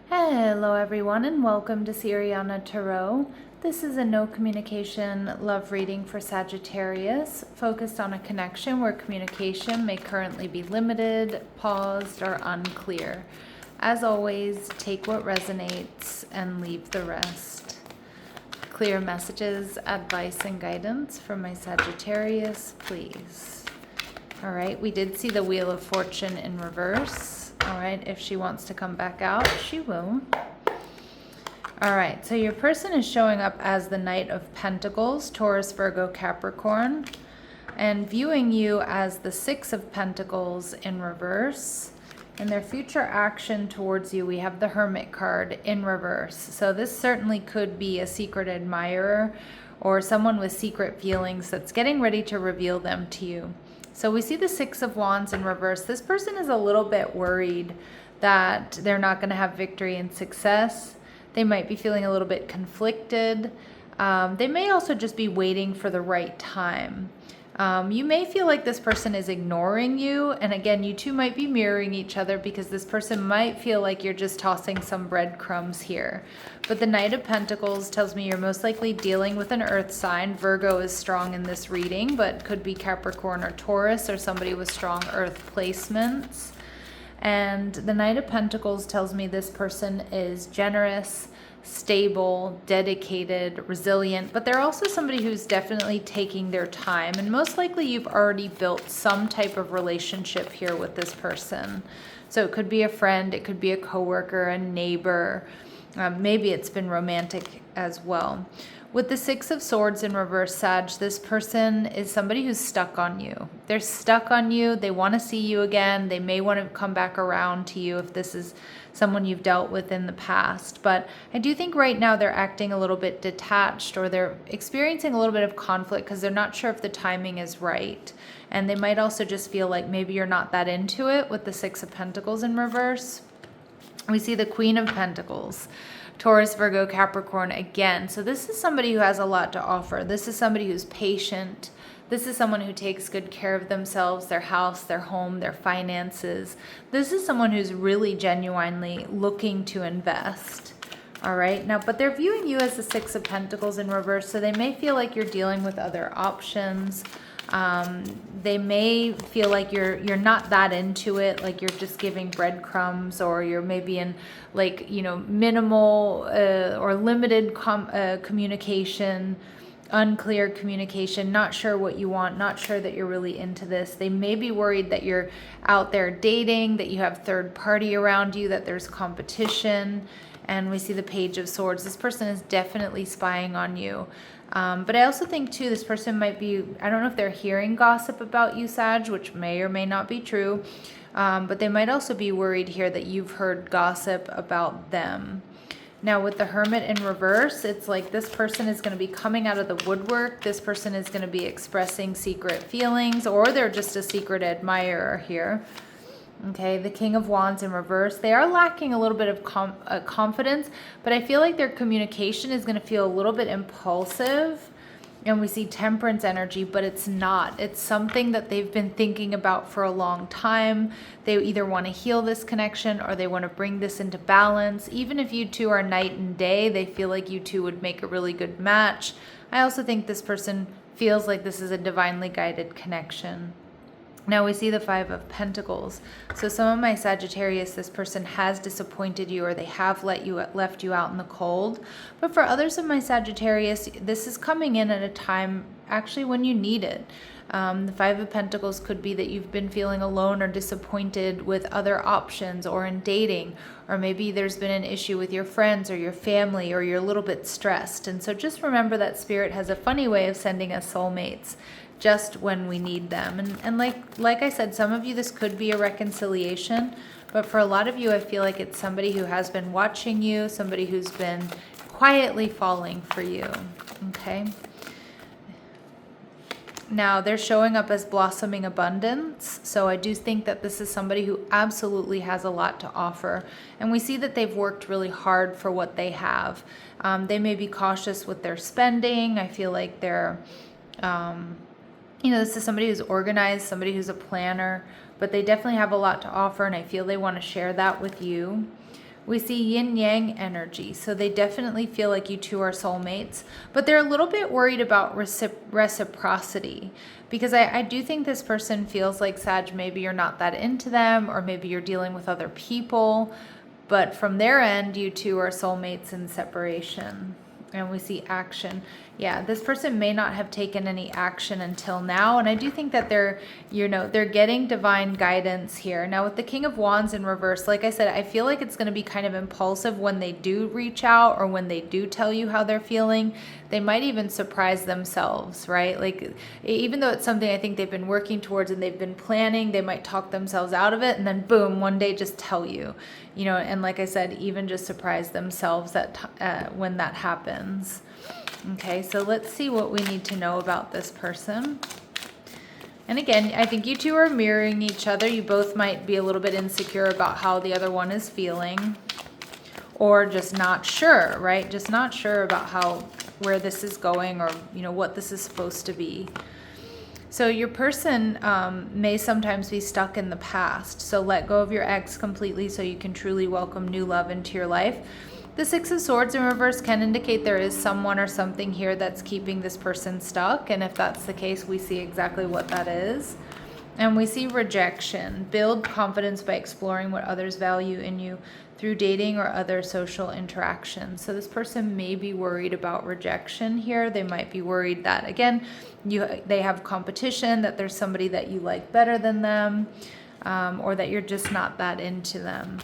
Hello everyone and welcome to Siriana Tarot. This is a no communication love reading for Sagittarius, focused on a connection where communication may currently be limited, paused, or unclear. As always, take what resonates and leave the rest. Clear messages, advice, and guidance from my Sagittarius, please. All right, we did see the Wheel of Fortune in reverse. All right, if she wants to come back out, she will. All right, so your person is showing up as the Knight of Pentacles, Taurus, Virgo, Capricorn, and viewing you as the Six of Pentacles in reverse. And their future action towards you, we have the Hermit card in reverse. So this certainly could be a secret admirer or someone with secret feelings that's getting ready to reveal them to you. So we see the Six of Wands in reverse. This person is a little bit worried that they're not going to have victory and success. They might be feeling a little bit conflicted. They may also just be waiting for the right time. You may feel like this person is ignoring you. And again, you two might be mirroring each other because this person might feel like you're just tossing some breadcrumbs here. But the Knight of Pentacles tells me you're most likely dealing with an earth sign. Virgo is strong in this reading, but could be Capricorn or Taurus or somebody with strong earth placements. And the Knight of Pentacles tells me this person is generous, stable, dedicated, resilient, but they're also somebody who's definitely taking their time. And most likely you've already built some type of relationship here with this person. So it could be a friend, it could be a coworker, a neighbor. Maybe it's been romantic as well. With the Six of Swords in reverse, Sag, this person is somebody who's stuck on you. They're stuck on you. They want to see you again. They may want to come back around to you if this is someone you've dealt with in the past. But I do think right now they're acting a little bit detached, or they're experiencing a little bit of conflict because they're not sure if the timing is right. And they might also just feel like maybe you're not that into it with the Six of Pentacles in reverse. We see the Queen of Pentacles, Taurus, Virgo, Capricorn again. So this is somebody who has a lot to offer. This is somebody who's patient. This is someone who takes good care of themselves, their house, their home, their finances. This is someone who's really genuinely looking to invest. All right, now, but they're viewing you as the Six of Pentacles in reverse, so they may feel like you're dealing with other options. They may feel like you're not that into it, like you're just giving breadcrumbs, or you're maybe in like, you know, minimal or limited communication, unclear communication, not sure what you want, not sure that you're really into this. They may be worried that you're out there dating, that you have third party around you, that there's competition. And we see the Page of Swords. This person is definitely spying on you. But I also think, too, this person might be, I don't know if they're hearing gossip about you, Sag, which may or may not be true. But they might also be worried here that you've heard gossip about them. Now, with the Hermit in reverse, it's like this person is going to be coming out of the woodwork. This person is going to be expressing secret feelings, or they're just a secret admirer here. Okay, the King of Wands in reverse. They are lacking a little bit of confidence, but I feel like their communication is going to feel a little bit impulsive. And we see Temperance energy, but it's not. It's something that they've been thinking about for a long time. They either want to heal this connection or they want to bring this into balance. Even if you two are night and day, they feel like you two would make a really good match. I also think this person feels like this is a divinely guided connection. Now we see the Five of Pentacles. So some of my Sagittarius, this person has disappointed you, or they have left you out in the cold. But for others of my Sagittarius, this is coming in at a time actually when you need it. The Five of Pentacles could be that you've been feeling alone or disappointed with other options, or in dating, or maybe there's been an issue with your friends or your family, or you're a little bit stressed. And so just remember that Spirit has a funny way of sending us soulmates just when we need them. And like I said, some of you, this could be a reconciliation, but for a lot of you, I feel like it's somebody who has been watching you, somebody who's been quietly falling for you. Okay. Now they're showing up as blossoming abundance. So I do think that this is somebody who absolutely has a lot to offer. And we see that they've worked really hard for what they have. They may be cautious with their spending. I feel like they're, this is somebody who's organized, somebody who's a planner, but they definitely have a lot to offer, and I feel they want to share that with you. We see yin-yang energy, so they definitely feel like you two are soulmates, but they're a little bit worried about reciprocity, because I do think this person feels like, Sag, maybe you're not that into them, or maybe you're dealing with other people, but from their end, you two are soulmates in separation. And we see action. Yeah, this person may not have taken any action until now. And I do think that they're getting divine guidance here. Now with the King of Wands in reverse, like I said, I feel like it's going to be kind of impulsive when they do reach out or when they do tell you how they're feeling. They might even surprise themselves, right? Like, even though it's something I think they've been working towards and they've been planning, they might talk themselves out of it and then boom, one day just tell you, and like I said, even just surprise themselves when that happens. Okay, so let's see what we need to know about this person. And again, I think you two are mirroring each other. You both might be a little bit insecure about how the other one is feeling, or just not sure, right? Just not sure about where this is going, or what this is supposed to be. So your person may sometimes be stuck in the past. So let go of your ex completely so you can truly welcome new love into your life. The Six of Swords in reverse can indicate there is someone or something here that's keeping this person stuck. And if that's the case, we see exactly what that is. And we see rejection. Build confidence by exploring what others value in you through dating or other social interactions. So this person may be worried about rejection here. They might be worried that, again, they have competition, that there's somebody that you like better than them, or that you're just not that into them.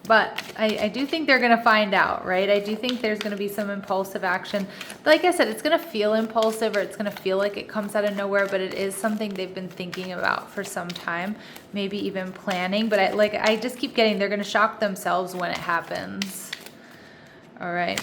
But I do think they're going to find out, right? I do think there's going to be some impulsive action. Like I said, it's going to feel impulsive, or it's going to feel like it comes out of nowhere, but it is something they've been thinking about for some time, maybe even planning. But I just keep getting, they're going to shock themselves when it happens. All right.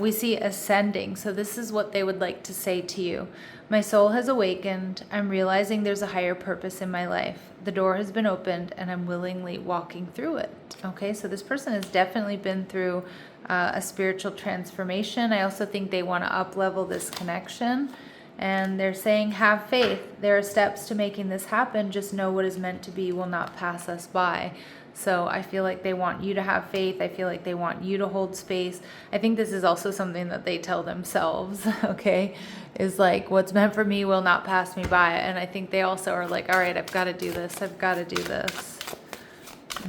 We see ascending. So this is what they would like to say to you. My soul has awakened. I'm realizing there's a higher purpose in my life. The door has been opened and I'm willingly walking through it. Okay, so this person has definitely been through a spiritual transformation. I also think they want to up-level this connection. And they're saying, have faith. There are steps to making this happen. Just know what is meant to be will not pass us by. So I feel like they want you to have faith. I feel like they want you to hold space. I think this is also something that they tell themselves, okay, is like, what's meant for me will not pass me by. And I think they also are like, all right, I've got to do this. I've got to do this.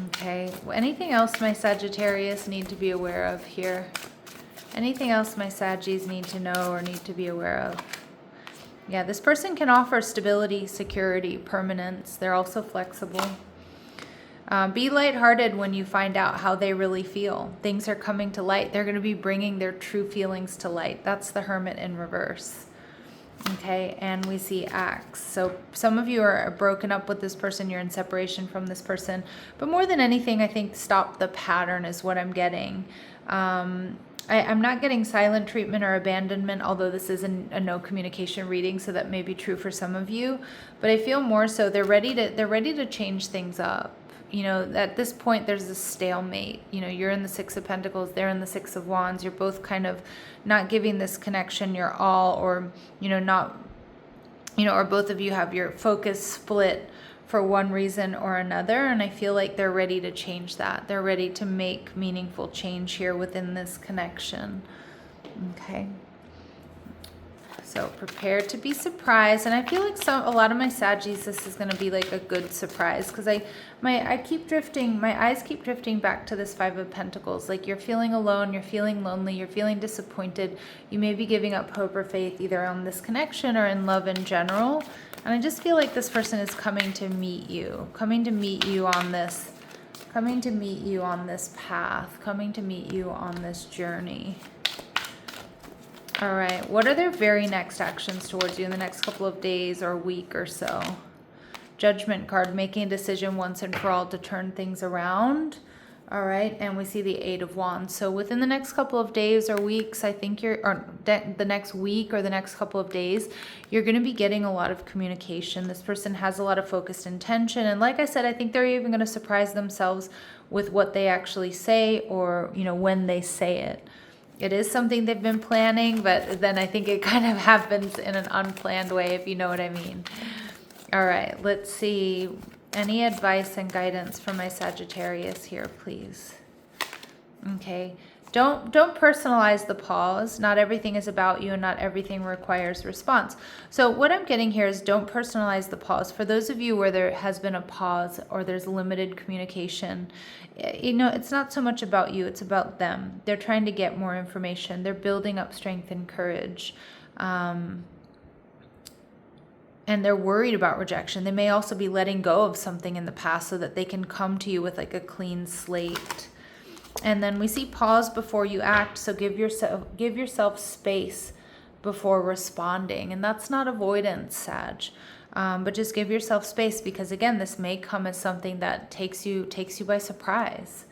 Okay. Anything else my Sagittarius need to be aware of here? Anything else my Saggies need to know or need to be aware of? Yeah, this person can offer stability, security, permanence. They're also flexible. Be lighthearted when you find out how they really feel. Things are coming to light. They're going to be bringing their true feelings to light. That's the Hermit in reverse. Okay, and we see Axe. So some of you are broken up with this person. You're in separation from this person. But more than anything, I think stop the pattern is what I'm getting. I'm not getting silent treatment or abandonment, although this is a no communication reading, so that may be true for some of you. But I feel more so they're ready to change things up. At this point, there's a stalemate. You're in the Six of Pentacles, they're in the Six of Wands. You're both kind of not giving this connection your all, or, or both of you have your focus split for one reason or another. And I feel like they're ready to change that. They're ready to make meaningful change here within this connection. Okay. So prepare to be surprised. And I feel like a lot of my Saggies, this is going to be like a good surprise, because my eyes keep drifting back to this Five of Pentacles. Like, you're feeling alone, you're feeling lonely, you're feeling disappointed. You may be giving up hope or faith either on this connection or in love in general. And I just feel like this person is coming to meet you on this, coming to meet you on this path, coming to meet you on this journey. All right, what are their very next actions towards you in the next couple of days or week or so? Judgment card, making a decision once and for all to turn things around. All right, and we see the Eight of Wands. So within the next couple of days or weeks, I think the next week or the next couple of days, you're going to be getting a lot of communication. This person has a lot of focused intention. And like I said, I think they're even going to surprise themselves with what they actually say, or, when they say it. It is something they've been planning, but then I think it kind of happens in an unplanned way, if you know what I mean. All right, let's see. Any advice and guidance for my Sagittarius here, please? Okay. Don't personalize the pause. Not everything is about you and not everything requires response. So what I'm getting here is don't personalize the pause. For those of you where there has been a pause or there's limited communication, it's not so much about you, it's about them. They're trying to get more information. They're building up strength and courage. And they're worried about rejection. They may also be letting go of something in the past so that they can come to you with like a clean slate. And then we see pause before you act. So give yourself space before responding. And that's not avoidance, Sag. But just give yourself space, because again, this may come as something that takes you by surprise.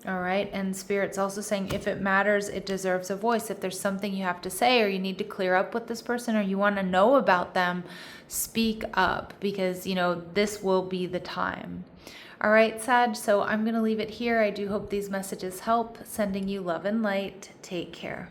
All right. And Spirit's also saying if it matters, it deserves a voice. If there's something you have to say, or you need to clear up with this person, or you want to know about them, speak up, because, this will be the time. All right, Sag. So I'm going to leave it here. I do hope these messages help. Sending you love and light. Take care.